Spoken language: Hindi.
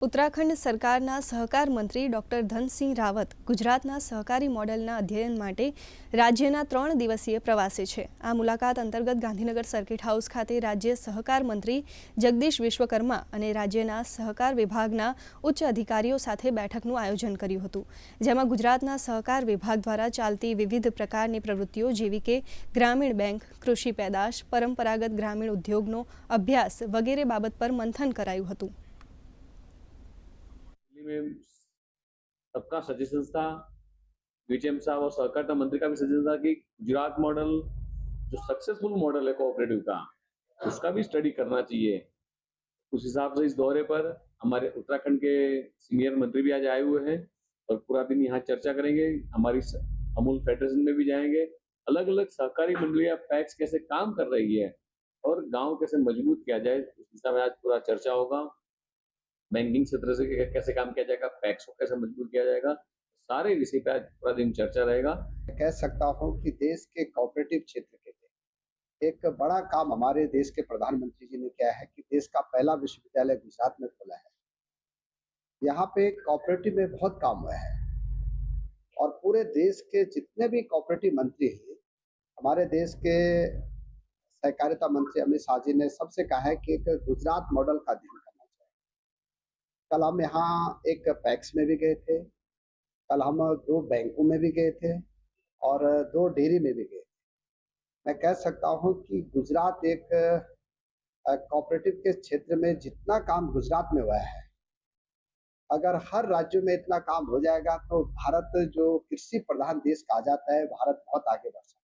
ઉત્તરાખંડ સરકારના સહકાર મંત્રી ડોક્ટર ધનસિંહ રાવત ગુજરાતના સહકારી મોડેલના અધ્યયન માટે રાજ્યના 3 દિવસીય પ્રવાસે છે। આ મુલાકાત અંતર્ગત ગાંધીનગર સર્કિટ હાઉસ ખાતે રાજ્ય સહકાર મંત્રી જગદીશ વિશ્વકર્મા અને રાજ્યના સહકાર વિભાગના ઉચ્ચ અધિકારીઓ સાથે બેઠકનું આયોજન કર્યું હતું, જેમાં ગુજરાતના સહકાર વિભાગ દ્વારા ચાલતી વિવિધ પ્રકારની પ્રવૃત્તિઓ જેવી કે ગ્રામીણ બેંક, કૃષિ પેદાશ, પરંપરાગત ગ્રામીણ ઉદ્યોગનો અભ્યાસ વગેરે બાબત પર મંથન કરાયું હતું। में सबका सजेशन था, बीजेएम साहब और सहकारिता मंत्री का भी सजेशन था कि गुजरात मॉडल जो सक्सेसफुल मॉडल है कोऑपरेटिव का, उसका भी स्टडी करना चाहिए। उस हिसाब से इस दौरे पर हमारे उत्तराखंड के सीनियर मंत्री भी आज आए हुए हैं और पूरा दिन यहाँ चर्चा करेंगे। हमारी अमूल फेडरेशन में भी जाएंगे, अलग अलग सहकारी मंडलियां पैक्स कैसे काम कर रही है और गांव कैसे मजबूत किया जाए, उस दिशा में आज पूरा चर्चा होगा। बैंकिंग क्षेत्र से कैसे काम किया जाएगा, पैक्स को कैसे मजबूत किया जाएगा, सारे विषय पर पूरा दिन चर्चा रहेगा। कह सकता हूं कि देश के कोऑपरेटिव क्षेत्र के लिए एक बड़ा काम हमारे देश के प्रधानमंत्री जी ने किया है कि देश का पहला विश्वविद्यालय गुजरात में खुला है। यहाँ पे कोऑपरेटिव में बहुत काम हुआ है और पूरे देश के जितने भी कोऑपरेटिव मंत्री हैं, हमारे देश के सहकारिता मंत्री अमित शाह जी ने सबसे कहा है कि एक गुजरात मॉडल का अध्ययन करना चाहिए। कल हम यहाँ एक पैक्स में भी गए थे, कल हम 2 बैंकों में भी गए थे और 2 डेयरी में भी गए थे। मैं कह सकता हूँ कि गुजरात एक कोऑपरेटिव के क्षेत्र में जितना काम गुजरात में हुआ है, अगर हर राज्य में इतना काम हो जाएगा तो भारत जो कृषि प्रधान देश कहा जाता है, भारत बहुत आगे बढ़ सकता है।